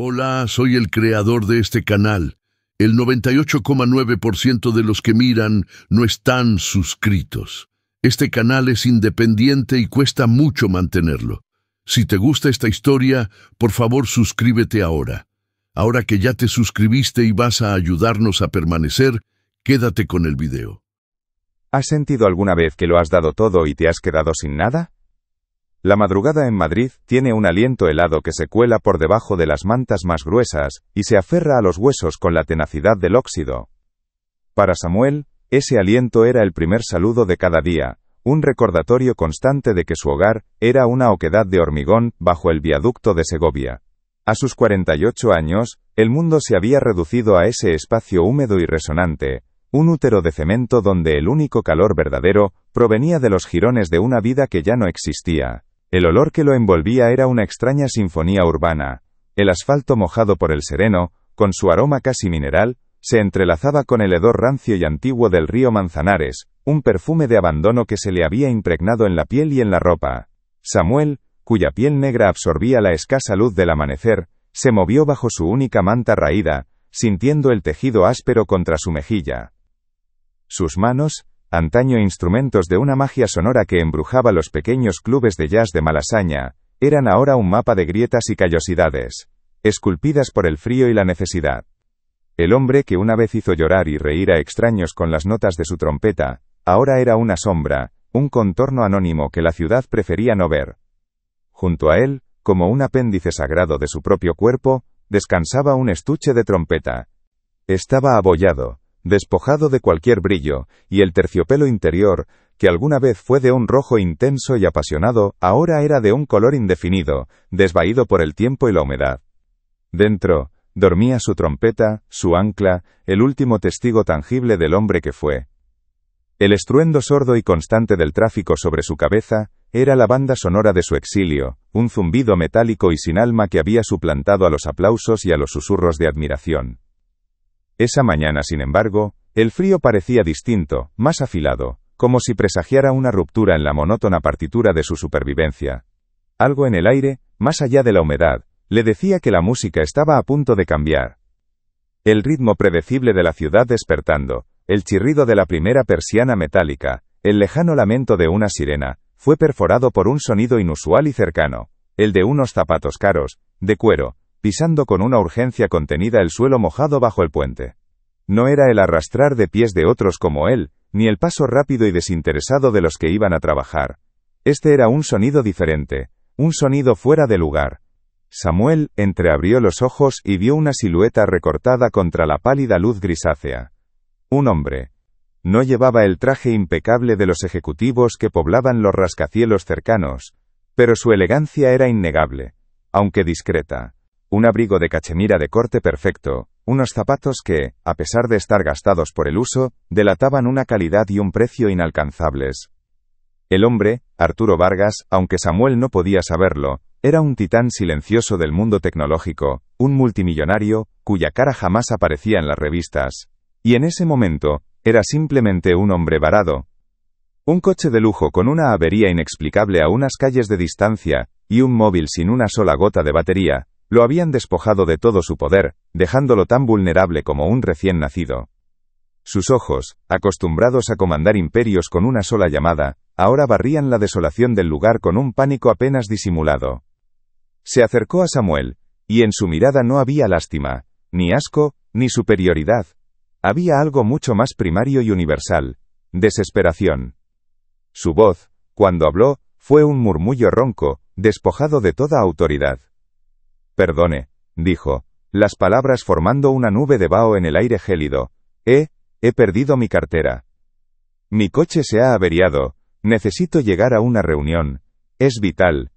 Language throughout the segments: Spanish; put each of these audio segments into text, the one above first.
Hola, soy el creador de este canal. El 98,9% de los que miran no están suscritos. Este canal es independiente y cuesta mucho mantenerlo. Si te gusta esta historia, por favor suscríbete ahora. Ahora que ya te suscribiste y vas a ayudarnos a permanecer, quédate con el video. ¿Has sentido alguna vez que lo has dado todo y te has quedado sin nada? La madrugada en Madrid tiene un aliento helado que se cuela por debajo de las mantas más gruesas y se aferra a los huesos con la tenacidad del óxido. Para Samuel, ese aliento era el primer saludo de cada día, un recordatorio constante de que su hogar era una oquedad de hormigón bajo el viaducto de Segovia. A sus 48 años, el mundo se había reducido a ese espacio húmedo y resonante, un útero de cemento donde el único calor verdadero provenía de los jirones de una vida que ya no existía. El olor que lo envolvía era una extraña sinfonía urbana. El asfalto mojado por el sereno, con su aroma casi mineral, se entrelazaba con el hedor rancio y antiguo del río Manzanares, un perfume de abandono que se le había impregnado en la piel y en la ropa. Samuel, cuya piel negra absorbía la escasa luz del amanecer, se movió bajo su única manta raída, sintiendo el tejido áspero contra su mejilla. Sus manos, antaño instrumentos de una magia sonora que embrujaba los pequeños clubes de jazz de Malasaña, eran ahora un mapa de grietas y callosidades, esculpidas por el frío y la necesidad. El hombre que una vez hizo llorar y reír a extraños con las notas de su trompeta, ahora era una sombra, un contorno anónimo que la ciudad prefería no ver. Junto a él, como un apéndice sagrado de su propio cuerpo, descansaba un estuche de trompeta. Estaba abollado, despojado de cualquier brillo, y el terciopelo interior, que alguna vez fue de un rojo intenso y apasionado, ahora era de un color indefinido, desvaído por el tiempo y la humedad. Dentro, dormía su trompeta, su ancla, el último testigo tangible del hombre que fue. El estruendo sordo y constante del tráfico sobre su cabeza, era la banda sonora de su exilio, un zumbido metálico y sin alma que había suplantado a los aplausos y a los susurros de admiración. Esa mañana, sin embargo, el frío parecía distinto, más afilado, como si presagiara una ruptura en la monótona partitura de su supervivencia. Algo en el aire, más allá de la humedad, le decía que la música estaba a punto de cambiar. El ritmo predecible de la ciudad despertando, el chirrido de la primera persiana metálica, el lejano lamento de una sirena, fue perforado por un sonido inusual y cercano, el de unos zapatos caros, de cuero, pisando con una urgencia contenida el suelo mojado bajo el puente. No era el arrastrar de pies de otros como él, ni el paso rápido y desinteresado de los que iban a trabajar. Este era un sonido diferente, un sonido fuera de lugar. Samuel entreabrió los ojos y vio una silueta recortada contra la pálida luz grisácea. Un hombre. No llevaba el traje impecable de los ejecutivos que poblaban los rascacielos cercanos, pero su elegancia era innegable, aunque discreta. Un abrigo de cachemira de corte perfecto, unos zapatos que, a pesar de estar gastados por el uso, delataban una calidad y un precio inalcanzables. El hombre, Arturo Vargas, aunque Samuel no podía saberlo, era un titán silencioso del mundo tecnológico, un multimillonario, cuya cara jamás aparecía en las revistas. Y en ese momento, era simplemente un hombre varado. Un coche de lujo con una avería inexplicable a unas calles de distancia, y un móvil sin una sola gota de batería, lo habían despojado de todo su poder, dejándolo tan vulnerable como un recién nacido. Sus ojos, acostumbrados a comandar imperios con una sola llamada, ahora barrían la desolación del lugar con un pánico apenas disimulado. Se acercó a Samuel, y en su mirada no había lástima, ni asco, ni superioridad. Había algo mucho más primario y universal: desesperación. Su voz, cuando habló, fue un murmullo ronco, despojado de toda autoridad. «Perdone», dijo, las palabras formando una nube de vaho en el aire gélido. He perdido mi cartera. Mi coche se ha averiado, necesito llegar a una reunión. Es vital».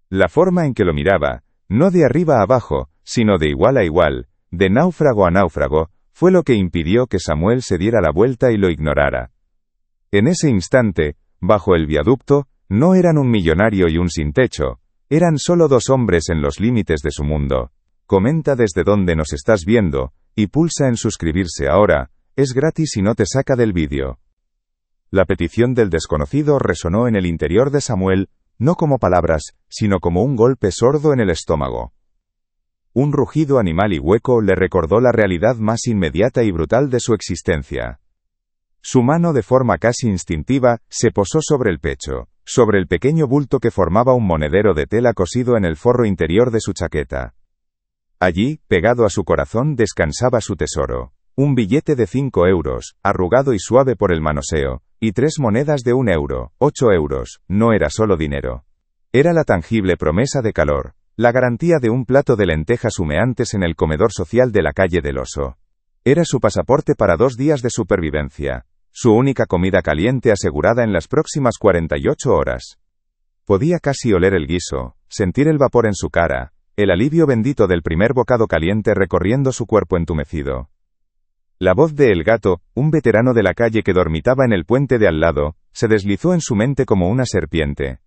La forma en que lo miraba, no de arriba a abajo, sino de igual a igual, de náufrago a náufrago, fue lo que impidió que Samuel se diera la vuelta y lo ignorara. En ese instante, bajo el viaducto, no eran un millonario y un sin techo, eran solo dos hombres en los límites de su mundo. Comenta desde dónde nos estás viendo, y pulsa en suscribirse ahora, es gratis y no te saca del vídeo. La petición del desconocido resonó en el interior de Samuel, no como palabras, sino como un golpe sordo en el estómago. Un rugido animal y hueco le recordó la realidad más inmediata y brutal de su existencia. Su mano, de forma casi instintiva, se posó sobre el pecho, sobre el pequeño bulto que formaba un monedero de tela cosido en el forro interior de su chaqueta. Allí, pegado a su corazón, descansaba su tesoro. Un billete de 5 euros, arrugado y suave por el manoseo, y 3 monedas de 1 euro, 8 euros, no era solo dinero. Era la tangible promesa de calor, la garantía de un plato de lentejas humeantes en el comedor social de la calle del Oso. Era su pasaporte para 2 días de supervivencia, su única comida caliente asegurada en las próximas 48 horas. Podía casi oler el guiso, sentir el vapor en su cara, el alivio bendito del primer bocado caliente recorriendo su cuerpo entumecido. La voz de El Gato, un veterano de la calle que dormitaba en el puente de al lado, se deslizó en su mente como una serpiente.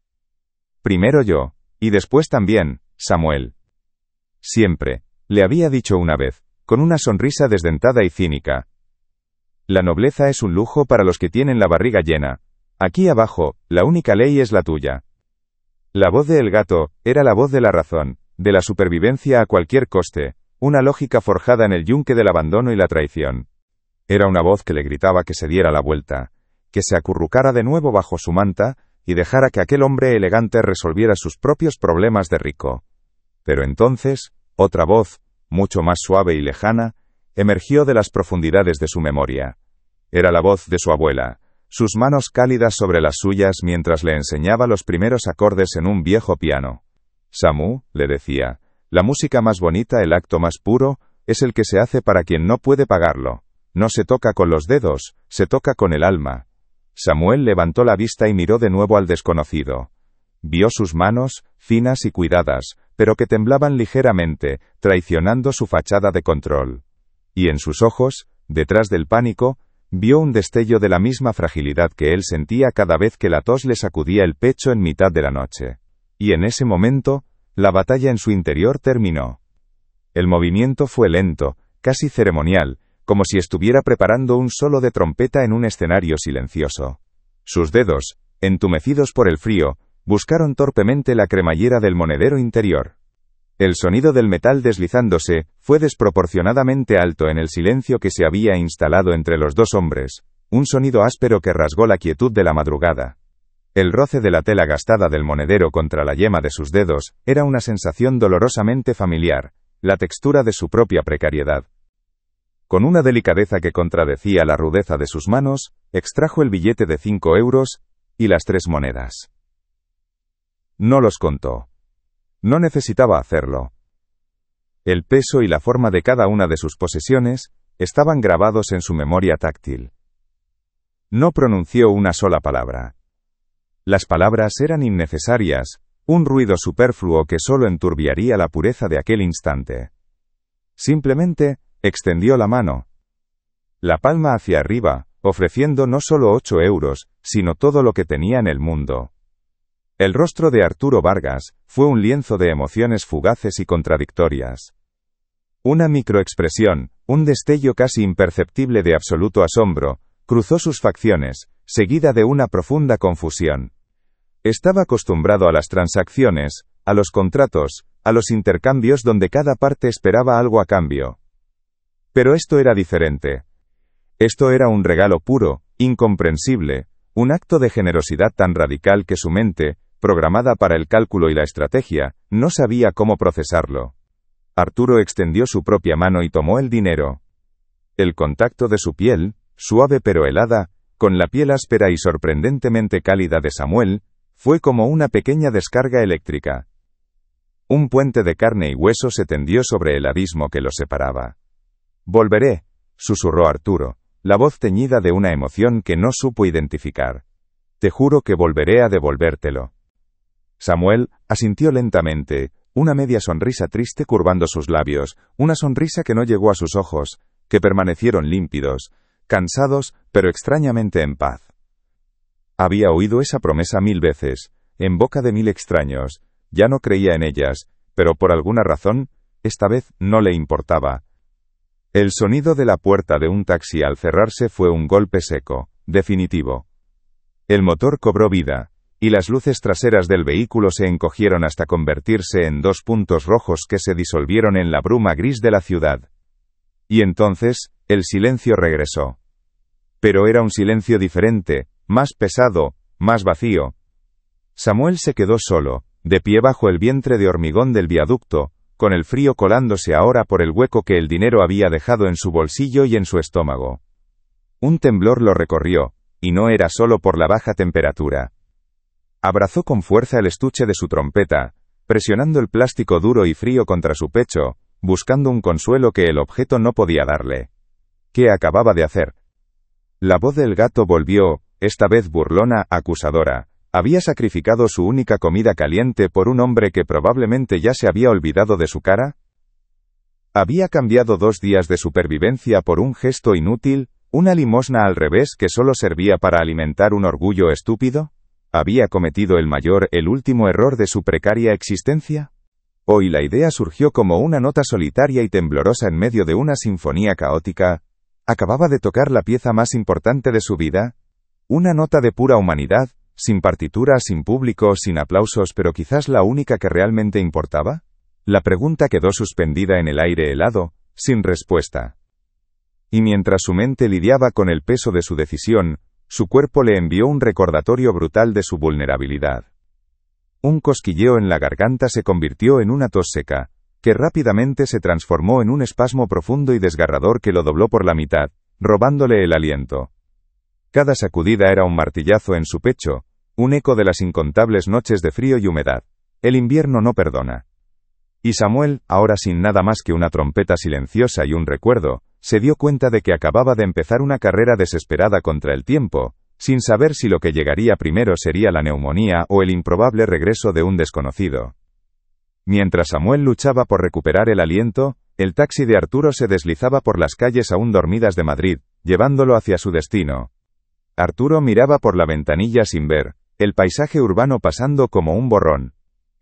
Primero yo, y después también, Samuel. Siempre, le había dicho una vez, con una sonrisa desdentada y cínica. La nobleza es un lujo para los que tienen la barriga llena. Aquí abajo, la única ley es la tuya. La voz de El Gato, era la voz de la razón, de la supervivencia a cualquier coste, una lógica forjada en el yunque del abandono y la traición. Era una voz que le gritaba que se diera la vuelta, que se acurrucara de nuevo bajo su manta, y dejara que aquel hombre elegante resolviera sus propios problemas de rico. Pero entonces, otra voz, mucho más suave y lejana, emergió de las profundidades de su memoria. Era la voz de su abuela, sus manos cálidas sobre las suyas mientras le enseñaba los primeros acordes en un viejo piano. Samu, le decía, la música más bonita, el acto más puro, es el que se hace para quien no puede pagarlo. No se toca con los dedos, se toca con el alma. Samuel levantó la vista y miró de nuevo al desconocido. Vio sus manos, finas y cuidadas, pero que temblaban ligeramente, traicionando su fachada de control. Y en sus ojos, detrás del pánico, vio un destello de la misma fragilidad que él sentía cada vez que la tos le sacudía el pecho en mitad de la noche. Y en ese momento, la batalla en su interior terminó. El movimiento fue lento, casi ceremonial, como si estuviera preparando un solo de trompeta en un escenario silencioso. Sus dedos, entumecidos por el frío, buscaron torpemente la cremallera del monedero interior. El sonido del metal deslizándose fue desproporcionadamente alto en el silencio que se había instalado entre los dos hombres, un sonido áspero que rasgó la quietud de la madrugada. El roce de la tela gastada del monedero contra la yema de sus dedos era una sensación dolorosamente familiar, la textura de su propia precariedad. Con una delicadeza que contradecía la rudeza de sus manos, extrajo el billete de 5 euros y las 3 monedas. No los contó. No necesitaba hacerlo. El peso y la forma de cada una de sus posesiones estaban grabados en su memoria táctil. No pronunció una sola palabra. Las palabras eran innecesarias, un ruido superfluo que solo enturbiaría la pureza de aquel instante. Simplemente, extendió la mano. La palma hacia arriba, ofreciendo no solo 8 euros, sino todo lo que tenía en el mundo. El rostro de Arturo Vargas fue un lienzo de emociones fugaces y contradictorias. Una microexpresión, un destello casi imperceptible de absoluto asombro, cruzó sus facciones, seguida de una profunda confusión. Estaba acostumbrado a las transacciones, a los contratos, a los intercambios donde cada parte esperaba algo a cambio. Pero esto era diferente. Esto era un regalo puro, incomprensible, un acto de generosidad tan radical que su mente, programada para el cálculo y la estrategia, no sabía cómo procesarlo. Arturo extendió su propia mano y tomó el dinero. El contacto de su piel, suave pero helada, con la piel áspera y sorprendentemente cálida de Samuel, fue como una pequeña descarga eléctrica. Un puente de carne y hueso se tendió sobre el abismo que los separaba. «Volveré», susurró Arturo, la voz teñida de una emoción que no supo identificar. «Te juro que volveré a devolvértelo». Samuel asintió lentamente, una media sonrisa triste curvando sus labios, una sonrisa que no llegó a sus ojos, que permanecieron límpidos, cansados, pero extrañamente en paz. Había oído esa promesa 1000 veces, en boca de 1000 extraños, ya no creía en ellas, pero por alguna razón, esta vez no le importaba. El sonido de la puerta de un taxi al cerrarse fue un golpe seco, definitivo. El motor cobró vida, y las luces traseras del vehículo se encogieron hasta convertirse en 2 puntos rojos que se disolvieron en la bruma gris de la ciudad. Y entonces, el silencio regresó. Pero era un silencio diferente, más pesado, más vacío. Samuel se quedó solo, de pie bajo el vientre de hormigón del viaducto, con el frío colándose ahora por el hueco que el dinero había dejado en su bolsillo y en su estómago. Un temblor lo recorrió, y no era solo por la baja temperatura. Abrazó con fuerza el estuche de su trompeta, presionando el plástico duro y frío contra su pecho, buscando un consuelo que el objeto no podía darle. ¿Qué acababa de hacer? La voz del gato volvió, esta vez burlona, acusadora. ¿Había sacrificado su única comida caliente por un hombre que probablemente ya se había olvidado de su cara? ¿Había cambiado 2 días de supervivencia por un gesto inútil, una limosna al revés que solo servía para alimentar un orgullo estúpido? ¿Había cometido el último error de su precaria existencia? Hoy la idea surgió como una nota solitaria y temblorosa en medio de una sinfonía caótica. ¿Acababa de tocar la pieza más importante de su vida? Una nota de pura humanidad, sin partitura, sin público, sin aplausos, pero quizás la única que realmente importaba. La pregunta quedó suspendida en el aire helado, sin respuesta. Y mientras su mente lidiaba con el peso de su decisión, su cuerpo le envió un recordatorio brutal de su vulnerabilidad. Un cosquilleo en la garganta se convirtió en una tos seca, que rápidamente se transformó en un espasmo profundo y desgarrador que lo dobló por la mitad, robándole el aliento. Cada sacudida era un martillazo en su pecho, un eco de las incontables noches de frío y humedad. El invierno no perdona. Y Samuel, ahora sin nada más que una trompeta silenciosa y un recuerdo, se dio cuenta de que acababa de empezar una carrera desesperada contra el tiempo, sin saber si lo que llegaría primero sería la neumonía o el improbable regreso de un desconocido. Mientras Samuel luchaba por recuperar el aliento, el taxi de Arturo se deslizaba por las calles aún dormidas de Madrid, llevándolo hacia su destino. Arturo miraba por la ventanilla sin ver, el paisaje urbano pasando como un borrón.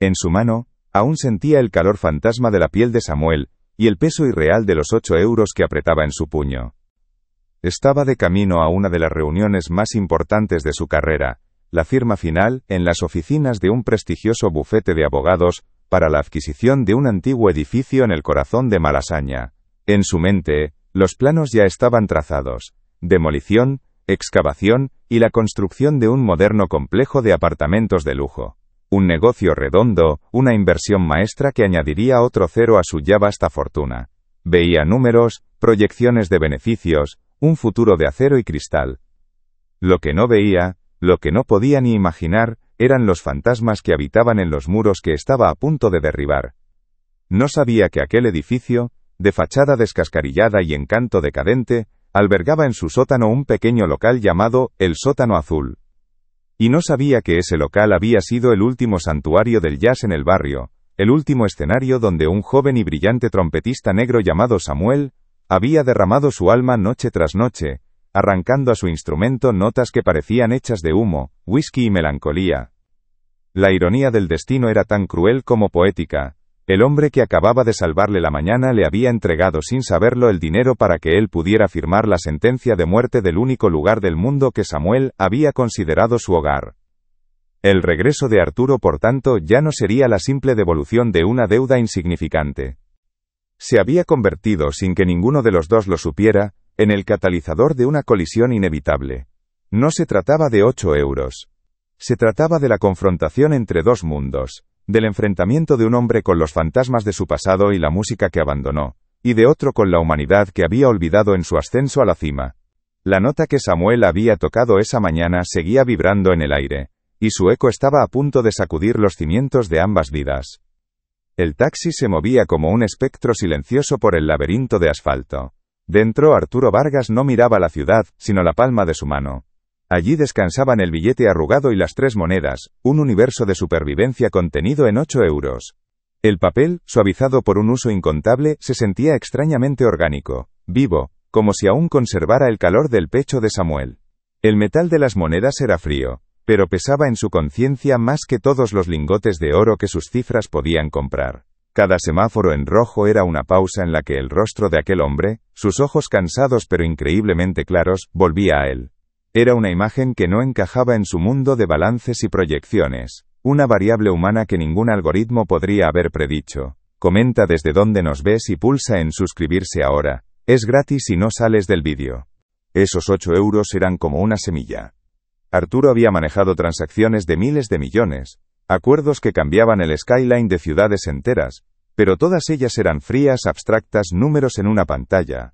En su mano, aún sentía el calor fantasma de la piel de Samuel, y el peso irreal de los 8 euros que apretaba en su puño. Estaba de camino a una de las reuniones más importantes de su carrera, la firma final, en las oficinas de un prestigioso bufete de abogados, para la adquisición de un antiguo edificio en el corazón de Malasaña. En su mente, los planos ya estaban trazados: demolición, excavación, y la construcción de un moderno complejo de apartamentos de lujo. Un negocio redondo, una inversión maestra que añadiría otro cero a su ya vasta fortuna. Veía números, proyecciones de beneficios, un futuro de acero y cristal. Lo que no veía, lo que no podía ni imaginar, eran los fantasmas que habitaban en los muros que estaba a punto de derribar. No sabía que aquel edificio, de fachada descascarillada y encanto decadente, albergaba en su sótano un pequeño local llamado el Sótano Azul. Y no sabía que ese local había sido el último santuario del jazz en el barrio, el último escenario donde un joven y brillante trompetista negro llamado Samuel había derramado su alma noche tras noche, arrancando a su instrumento notas que parecían hechas de humo, whisky y melancolía. La ironía del destino era tan cruel como poética. El hombre que acababa de salvarle la mañana le había entregado sin saberlo el dinero para que él pudiera firmar la sentencia de muerte del único lugar del mundo que Samuel había considerado su hogar. El regreso de Arturo, por tanto, ya no sería la simple devolución de una deuda insignificante. Se había convertido, sin que ninguno de los dos lo supiera, en el catalizador de una colisión inevitable. No se trataba de 8 euros. Se trataba de la confrontación entre dos mundos, del enfrentamiento de un hombre con los fantasmas de su pasado y la música que abandonó, y de otro con la humanidad que había olvidado en su ascenso a la cima. La nota que Samuel había tocado esa mañana seguía vibrando en el aire, y su eco estaba a punto de sacudir los cimientos de ambas vidas. El taxi se movía como un espectro silencioso por el laberinto de asfalto. Dentro, Arturo Vargas no miraba la ciudad, sino la palma de su mano. Allí descansaban el billete arrugado y las 3 monedas, un universo de supervivencia contenido en 8 euros. El papel, suavizado por un uso incontable, se sentía extrañamente orgánico, vivo, como si aún conservara el calor del pecho de Samuel. El metal de las monedas era frío, pero pesaba en su conciencia más que todos los lingotes de oro que sus cifras podían comprar. Cada semáforo en rojo era una pausa en la que el rostro de aquel hombre, sus ojos cansados pero increíblemente claros, volvía a él. Era una imagen que no encajaba en su mundo de balances y proyecciones. Una variable humana que ningún algoritmo podría haber predicho. Comenta desde dónde nos ves y pulsa en suscribirse ahora. Es gratis y no sales del vídeo. Esos 8 euros eran como una semilla. Arturo había manejado transacciones de miles de millones, acuerdos que cambiaban el skyline de ciudades enteras, pero todas ellas eran frías, abstractas, números en una pantalla.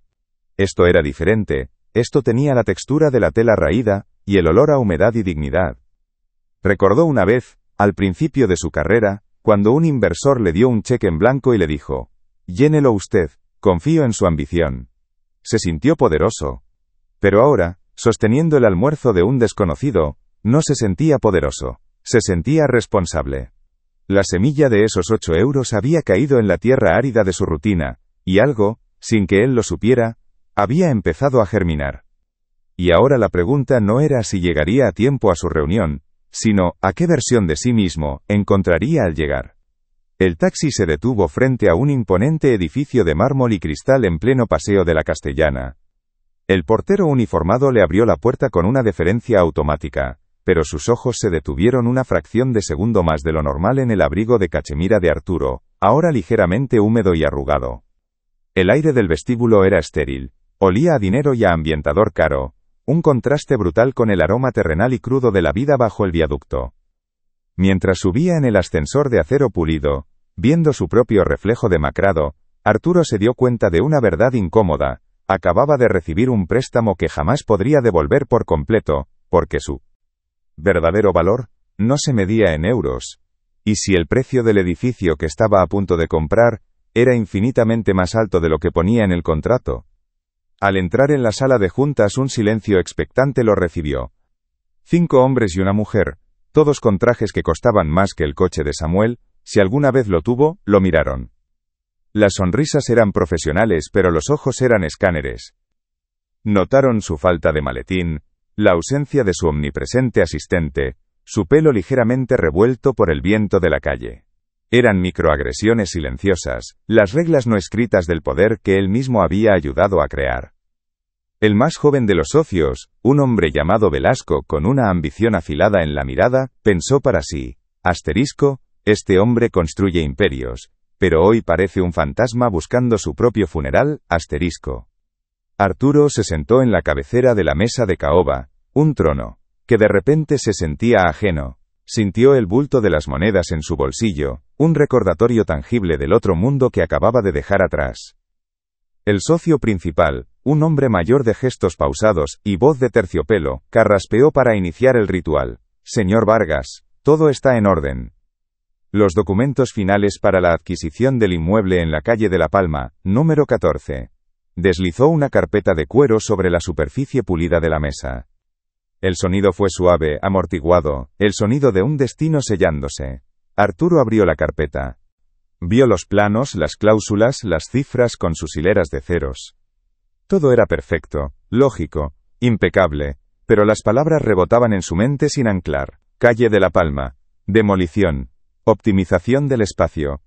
Esto era diferente, esto tenía la textura de la tela raída, y el olor a humedad y dignidad. Recordó una vez, al principio de su carrera, cuando un inversor le dio un cheque en blanco y le dijo, «Llénelo usted, confío en su ambición». Se sintió poderoso. Pero ahora, sosteniendo el almuerzo de un desconocido, no se sentía poderoso, se sentía responsable. La semilla de esos 8 euros había caído en la tierra árida de su rutina, y algo, sin que él lo supiera, había empezado a germinar. Y ahora la pregunta no era si llegaría a tiempo a su reunión, sino, ¿a qué versión de sí mismo encontraría al llegar? El taxi se detuvo frente a un imponente edificio de mármol y cristal en pleno Paseo de la Castellana. El portero uniformado le abrió la puerta con una deferencia automática, pero sus ojos se detuvieron una fracción de segundo más de lo normal en el abrigo de cachemira de Arturo, ahora ligeramente húmedo y arrugado. El aire del vestíbulo era estéril, olía a dinero y a ambientador caro, un contraste brutal con el aroma terrenal y crudo de la vida bajo el viaducto. Mientras subía en el ascensor de acero pulido, viendo su propio reflejo demacrado, Arturo se dio cuenta de una verdad incómoda: acababa de recibir un préstamo que jamás podría devolver por completo, porque su verdadero valor no se medía en euros. Y si el precio del edificio que estaba a punto de comprar era infinitamente más alto de lo que ponía en el contrato. Al entrar en la sala de juntas, un silencio expectante lo recibió. 5 hombres y una mujer, todos con trajes que costaban más que el coche de Samuel, si alguna vez lo tuvo, lo miraron. Las sonrisas eran profesionales, pero los ojos eran escáneres. Notaron su falta de maletín, la ausencia de su omnipresente asistente, su pelo ligeramente revuelto por el viento de la calle. Eran microagresiones silenciosas, las reglas no escritas del poder que él mismo había ayudado a crear. El más joven de los socios, un hombre llamado Velasco con una ambición afilada en la mirada, pensó para sí, asterisco, este hombre construye imperios, pero hoy parece un fantasma buscando su propio funeral, asterisco. Arturo se sentó en la cabecera de la mesa de caoba, un trono, que de repente se sentía ajeno. Sintió el bulto de las monedas en su bolsillo, un recordatorio tangible del otro mundo que acababa de dejar atrás. El socio principal, un hombre mayor de gestos pausados y voz de terciopelo, carraspeó para iniciar el ritual. Señor Vargas, todo está en orden. Los documentos finales para la adquisición del inmueble en la calle de La Palma, número 14. Deslizó una carpeta de cuero sobre la superficie pulida de la mesa. El sonido fue suave, amortiguado, el sonido de un destino sellándose. Arturo abrió la carpeta. Vio los planos, las cláusulas, las cifras con sus hileras de ceros. Todo era perfecto, lógico, impecable, pero las palabras rebotaban en su mente sin anclar. Calle de La Palma. Demolición. Optimización del espacio.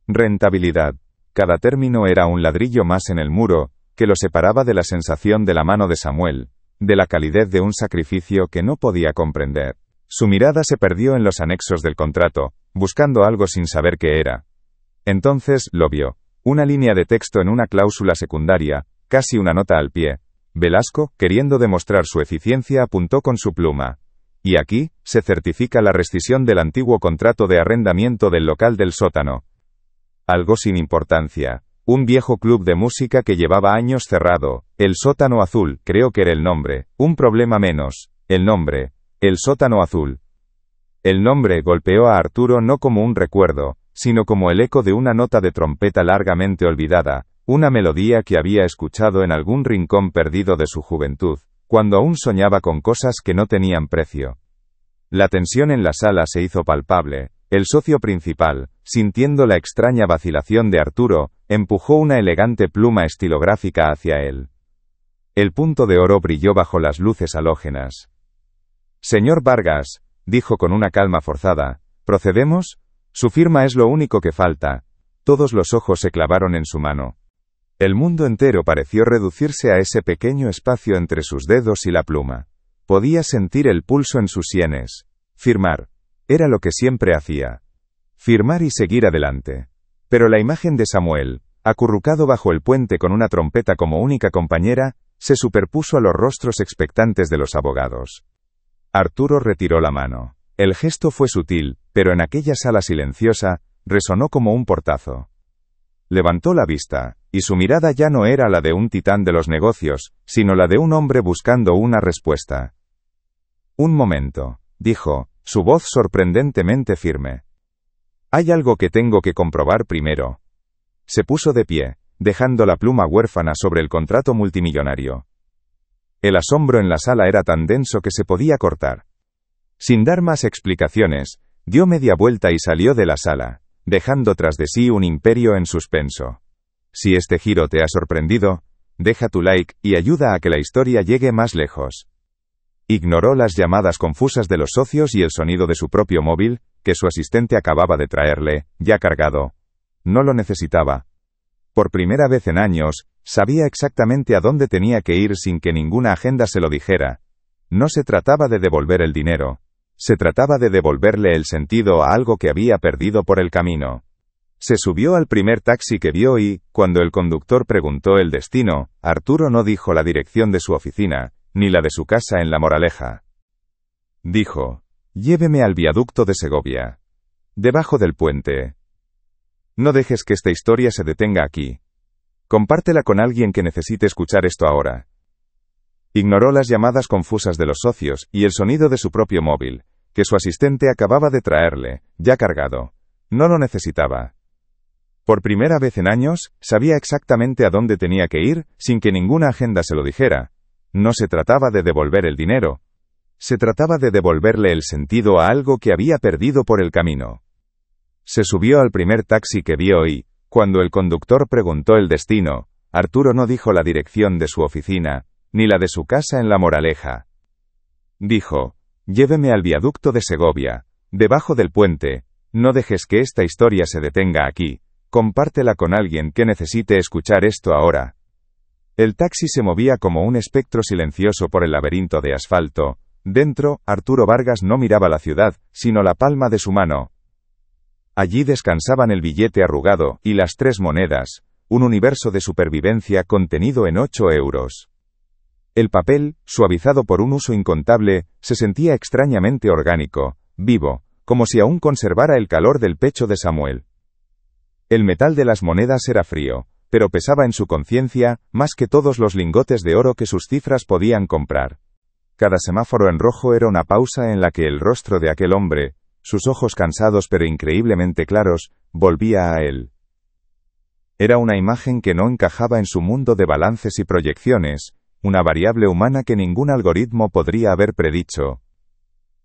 Rentabilidad. Cada término era un ladrillo más en el muro, que lo separaba de la sensación de la mano de Samuel, de la calidez de un sacrificio que no podía comprender. Su mirada se perdió en los anexos del contrato, buscando algo sin saber qué era. Entonces, lo vio. Una línea de texto en una cláusula secundaria, casi una nota al pie. Velasco, queriendo demostrar su eficiencia, apuntó con su pluma. Y aquí, se certifica la rescisión del antiguo contrato de arrendamiento del local del sótano. Algo sin importancia. Un viejo club de música que llevaba años cerrado. El sótano azul, creo que era el nombre. Un problema menos. El nombre. El sótano azul. El nombre golpeó a Arturo no como un recuerdo, sino como el eco de una nota de trompeta largamente olvidada, una melodía que había escuchado en algún rincón perdido de su juventud, cuando aún soñaba con cosas que no tenían precio. La tensión en la sala se hizo palpable. El socio principal, sintiendo la extraña vacilación de Arturo, empujó una elegante pluma estilográfica hacia él. El punto de oro brilló bajo las luces halógenas. Señor Vargas, dijo con una calma forzada, ¿procedemos? Su firma es lo único que falta. Todos los ojos se clavaron en su mano. El mundo entero pareció reducirse a ese pequeño espacio entre sus dedos y la pluma. Podía sentir el pulso en sus sienes. Firmar. Era lo que siempre hacía. Firmar y seguir adelante. Pero la imagen de Samuel, acurrucado bajo el puente con una trompeta como única compañera, se superpuso a los rostros expectantes de los abogados. Arturo retiró la mano. El gesto fue sutil, pero en aquella sala silenciosa, resonó como un portazo. Levantó la vista, y su mirada ya no era la de un titán de los negocios, sino la de un hombre buscando una respuesta. Un momento, dijo, su voz sorprendentemente firme. Hay algo que tengo que comprobar primero. Se puso de pie, dejando la pluma huérfana sobre el contrato multimillonario. El asombro en la sala era tan denso que se podía cortar. Sin dar más explicaciones, dio media vuelta y salió de la sala, dejando tras de sí un imperio en suspenso. Si este giro te ha sorprendido, deja tu like y ayuda a que la historia llegue más lejos. Ignoró las llamadas confusas de los socios y el sonido de su propio móvil, que su asistente acababa de traerle, ya cargado. No lo necesitaba. Por primera vez en años, sabía exactamente a dónde tenía que ir sin que ninguna agenda se lo dijera. No se trataba de devolver el dinero. Se trataba de devolverle el sentido a algo que había perdido por el camino. Se subió al primer taxi que vio y, cuando el conductor preguntó el destino, Arturo no dijo la dirección de su oficina, ni la de su casa en La Moraleja. Dijo, lléveme al viaducto de Segovia. Debajo del puente. No dejes que esta historia se detenga aquí. Compártela con alguien que necesite escuchar esto ahora. Ignoró las llamadas confusas de los socios y el sonido de su propio móvil, que su asistente acababa de traerle, ya cargado. No lo necesitaba. Por primera vez en años, sabía exactamente a dónde tenía que ir, sin que ninguna agenda se lo dijera. No se trataba de devolver el dinero. Se trataba de devolverle el sentido a algo que había perdido por el camino. Se subió al primer taxi que vio y, cuando el conductor preguntó el destino, Arturo no dijo la dirección de su oficina, ni la de su casa en La Moraleja. Dijo, lléveme al viaducto de Segovia, debajo del puente, no dejes que esta historia se detenga aquí, compártela con alguien que necesite escuchar esto ahora. El taxi se movía como un espectro silencioso por el laberinto de asfalto. Dentro, Arturo Vargas no miraba la ciudad, sino la palma de su mano. Allí descansaban el billete arrugado y las 3 monedas, un universo de supervivencia contenido en 8 euros. El papel, suavizado por un uso incontable, se sentía extrañamente orgánico, vivo, como si aún conservara el calor del pecho de Samuel. El metal de las monedas era frío, pero pesaba en su conciencia, más que todos los lingotes de oro que sus cifras podían comprar. Cada semáforo en rojo era una pausa en la que el rostro de aquel hombre, sus ojos cansados pero increíblemente claros, volvía a él. Era una imagen que no encajaba en su mundo de balances y proyecciones, una variable humana que ningún algoritmo podría haber predicho.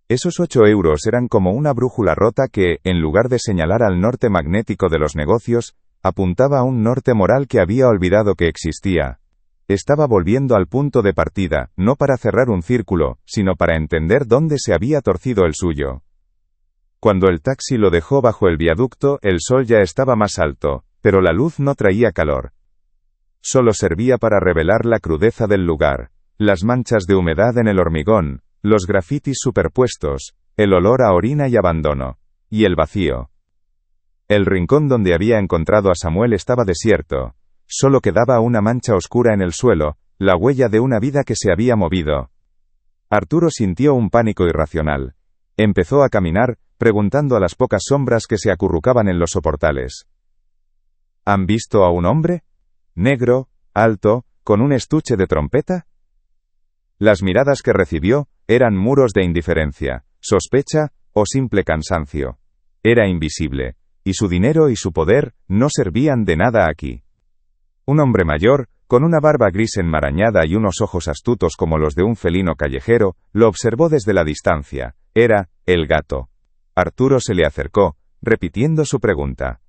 Esos 8 euros eran como una brújula rota que, en lugar de señalar al norte magnético de los negocios, apuntaba a un norte moral que había olvidado que existía. Estaba volviendo al punto de partida, no para cerrar un círculo, sino para entender dónde se había torcido el suyo. Cuando el taxi lo dejó bajo el viaducto, el sol ya estaba más alto, pero la luz no traía calor. Solo servía para revelar la crudeza del lugar, las manchas de humedad en el hormigón, los grafitis superpuestos, el olor a orina y abandono, y el vacío. El rincón donde había encontrado a Samuel estaba desierto, solo quedaba una mancha oscura en el suelo, la huella de una vida que se había movido. Arturo sintió un pánico irracional. Empezó a caminar, preguntando a las pocas sombras que se acurrucaban en los soportales. ¿Han visto a un hombre? Negro, alto, con un estuche de trompeta. Las miradas que recibió eran muros de indiferencia, sospecha o simple cansancio. Era invisible, y su dinero y su poder no servían de nada aquí. Un hombre mayor, con una barba gris enmarañada y unos ojos astutos como los de un felino callejero, lo observó desde la distancia. Era el gato. Arturo se le acercó, repitiendo su pregunta.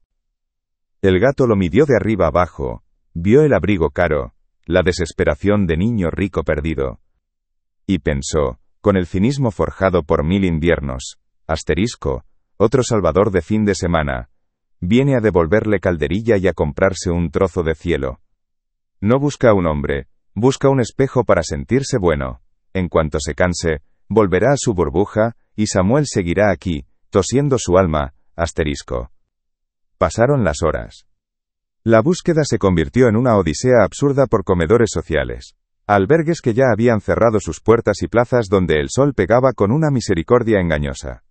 El gato lo midió de arriba abajo, vio el abrigo caro, la desesperación de niño rico perdido. Y pensó, con el cinismo forjado por 1000 inviernos, asterisco, otro salvador de fin de semana, viene a devolverle calderilla y a comprarse un trozo de cielo. No busca un hombre, busca un espejo para sentirse bueno. en cuanto se canse, volverá a su burbuja, y Samuel seguirá aquí, tosiendo su alma, asterisco. Pasaron las horas. La búsqueda se convirtió en una odisea absurda por comedores sociales. Albergues que ya habían cerrado sus puertas y plazas donde el sol pegaba con una misericordia engañosa.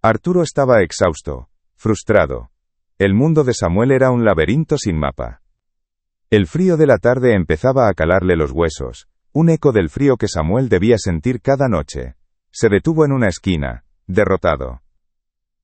Arturo estaba exhausto, frustrado. El mundo de Samuel era un laberinto sin mapa. El frío de la tarde empezaba a calarle los huesos, un eco del frío que Samuel debía sentir cada noche. Se detuvo en una esquina, derrotado.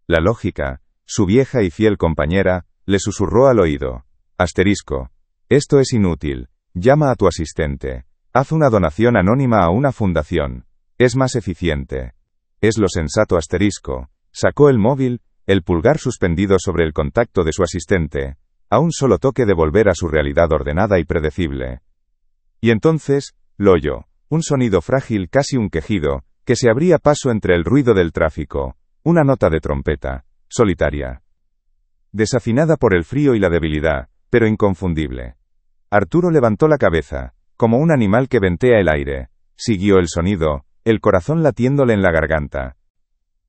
La lógica, su vieja y fiel compañera, le susurró al oído. Asterisco. Esto es inútil. Llama a tu asistente. Haz una donación anónima a una fundación. Es más eficiente. Es lo sensato asterisco. Sacó el móvil, el pulgar suspendido sobre el contacto de su asistente, a un solo toque de volver a su realidad ordenada y predecible. Y entonces, lo oyó. Un sonido frágil, casi un quejido, que se abría paso entre el ruido del tráfico. Una nota de trompeta, solitaria. Desafinada por el frío y la debilidad, pero inconfundible. Arturo levantó la cabeza, como un animal que ventea el aire. Siguió el sonido, el corazón latiéndole en la garganta.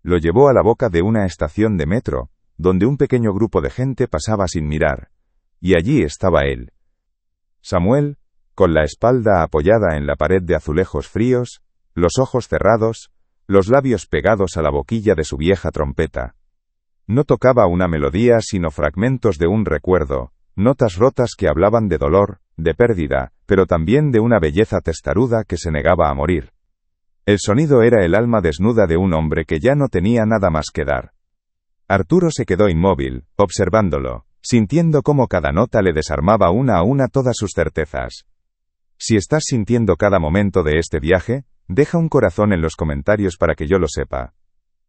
Lo llevó a la boca de una estación de metro, donde un pequeño grupo de gente pasaba sin mirar. Y allí estaba él. Samuel, con la espalda apoyada en la pared de azulejos fríos, los ojos cerrados, los labios pegados a la boquilla de su vieja trompeta. No tocaba una melodía sino fragmentos de un recuerdo, notas rotas que hablaban de dolor, de pérdida, pero también de una belleza testaruda que se negaba a morir. El sonido era el alma desnuda de un hombre que ya no tenía nada más que dar. Arturo se quedó inmóvil, observándolo, sintiendo cómo cada nota le desarmaba una a una todas sus certezas. Si estás sintiendo cada momento de este viaje, deja un corazón en los comentarios para que yo lo sepa.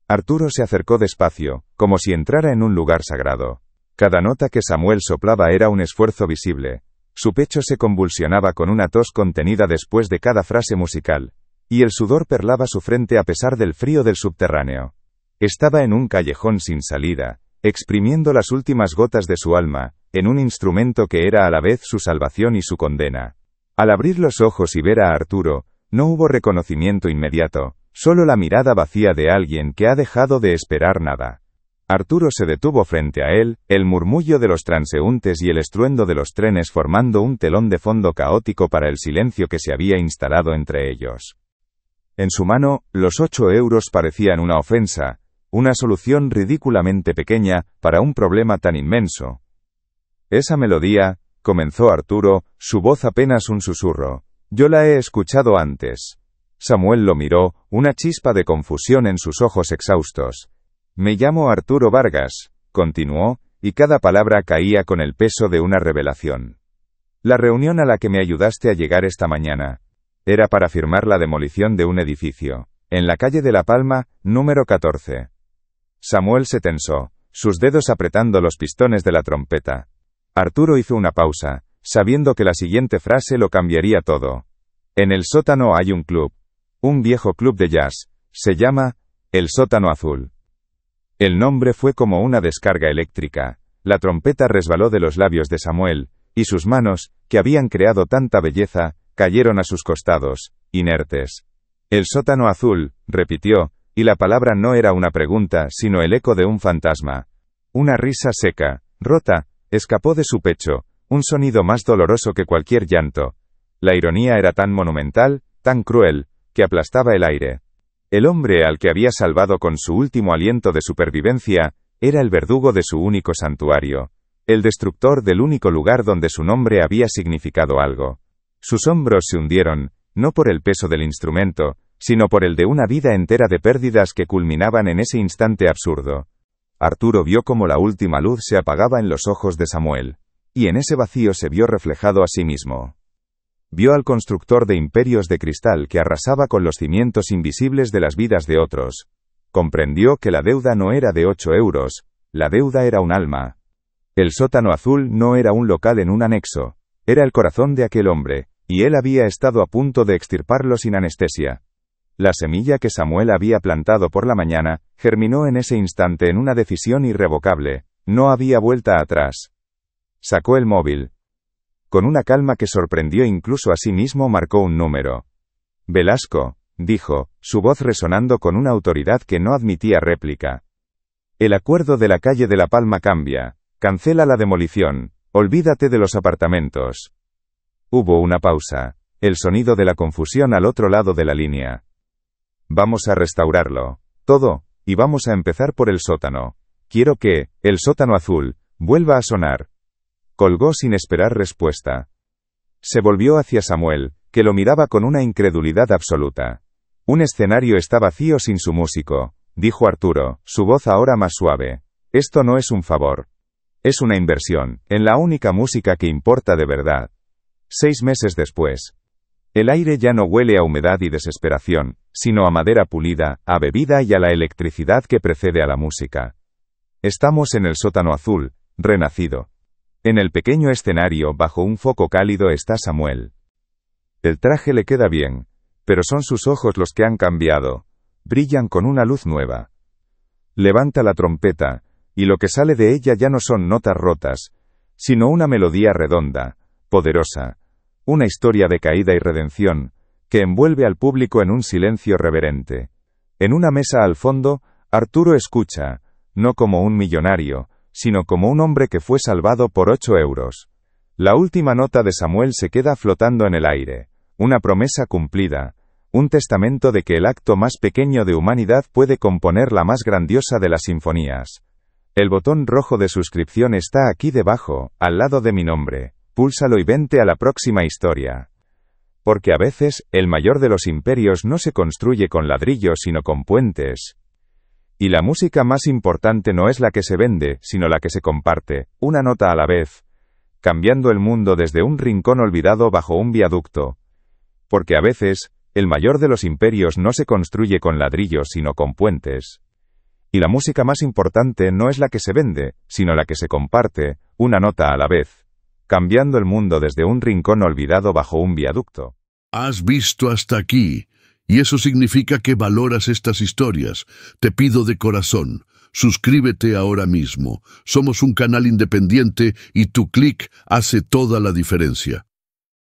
Arturo se acercó despacio, como si entrara en un lugar sagrado. Cada nota que Samuel soplaba era un esfuerzo visible. Su pecho se convulsionaba con una tos contenida después de cada frase musical, y el sudor perlaba su frente a pesar del frío del subterráneo. Estaba en un callejón sin salida, exprimiendo las últimas gotas de su alma, en un instrumento que era a la vez su salvación y su condena. Al abrir los ojos y ver a Arturo, no hubo reconocimiento inmediato, solo la mirada vacía de alguien que ha dejado de esperar nada. Arturo se detuvo frente a él, el murmullo de los transeúntes y el estruendo de los trenes formando un telón de fondo caótico para el silencio que se había instalado entre ellos. En su mano, los 8 euros parecían una ofensa, una solución ridículamente pequeña para un problema tan inmenso. Esa melodía, comenzó Arturo, su voz apenas un susurro. Yo la he escuchado antes. Samuel lo miró, una chispa de confusión en sus ojos exhaustos. Me llamo Arturo Vargas, continuó, y cada palabra caía con el peso de una revelación. La reunión a la que me ayudaste a llegar esta mañana era para firmar la demolición de un edificio, en la calle de La Palma, número 14. Samuel se tensó, sus dedos apretando los pistones de la trompeta. Arturo hizo una pausa, sabiendo que la siguiente frase lo cambiaría todo. En el sótano hay un club. Un viejo club de jazz. Se llama El Sótano Azul. El nombre fue como una descarga eléctrica. La trompeta resbaló de los labios de Samuel, y sus manos, que habían creado tanta belleza, cayeron a sus costados, inertes. El Sótano Azul, repitió, y la palabra no era una pregunta, sino el eco de un fantasma. Una risa seca, rota, escapó de su pecho, un sonido más doloroso que cualquier llanto. La ironía era tan monumental, tan cruel, que aplastaba el aire. El hombre al que había salvado con su último aliento de supervivencia, era el verdugo de su único santuario, el destructor del único lugar donde su nombre había significado algo. Sus hombros se hundieron, no por el peso del instrumento, sino por el de una vida entera de pérdidas que culminaban en ese instante absurdo. Arturo vio cómo la última luz se apagaba en los ojos de Samuel, y en ese vacío se vio reflejado a sí mismo. Vio al constructor de imperios de cristal que arrasaba con los cimientos invisibles de las vidas de otros. Comprendió que la deuda no era de 8 euros, la deuda era un alma. El Sótano Azul no era un local en un anexo, era el corazón de aquel hombre, y él había estado a punto de extirparlo sin anestesia. La semilla que Samuel había plantado por la mañana, germinó en ese instante en una decisión irrevocable, no había vuelta atrás. Sacó el móvil. Con una calma que sorprendió incluso a sí mismo marcó un número. Velasco, dijo, su voz resonando con una autoridad que no admitía réplica. El acuerdo de la calle de La Palma cambia. Cancela la demolición. Olvídate de los apartamentos. Hubo una pausa. El sonido de la confusión al otro lado de la línea. Vamos a restaurarlo. Todo, y vamos a empezar por el sótano. Quiero que, el sótano azul, vuelva a sonar. Colgó sin esperar respuesta. Se volvió hacia Samuel, que lo miraba con una incredulidad absoluta. Un escenario está vacío sin su músico, dijo Arturo, su voz ahora más suave. Esto no es un favor. Es una inversión, en la única música que importa de verdad. 6 meses después. El aire ya no huele a humedad y desesperación, sino a madera pulida, a bebida y a la electricidad que precede a la música. Estamos en el sótano azul, renacido. En el pequeño escenario bajo un foco cálido está Samuel. El traje le queda bien, pero son sus ojos los que han cambiado. Brillan con una luz nueva. Levanta la trompeta, y lo que sale de ella ya no son notas rotas, sino una melodía redonda, poderosa, una historia de caída y redención, que envuelve al público en un silencio reverente. En una mesa al fondo, Arturo escucha, no como un millonario, sino como un hombre que fue salvado por 8 euros. La última nota de Samuel se queda flotando en el aire, una promesa cumplida, un testamento de que el acto más pequeño de humanidad puede componer la más grandiosa de las sinfonías. El botón rojo de suscripción está aquí debajo, al lado de mi nombre. Púlsalo y vente a la próxima historia. Porque a veces, el mayor de los imperios no se construye con ladrillos sino con puentes. Y la música más importante no es la que se vende, sino la que se comparte, una nota a la vez, cambiando el mundo desde un rincón olvidado bajo un viaducto. Porque a veces, el mayor de los imperios no se construye con ladrillos sino con puentes. Y la música más importante no es la que se vende, sino la que se comparte, una nota a la vez, cambiando el mundo desde un rincón olvidado bajo un viaducto. Has visto hasta aquí, y eso significa que valoras estas historias. Te pido de corazón, suscríbete ahora mismo. Somos un canal independiente y tu clic hace toda la diferencia.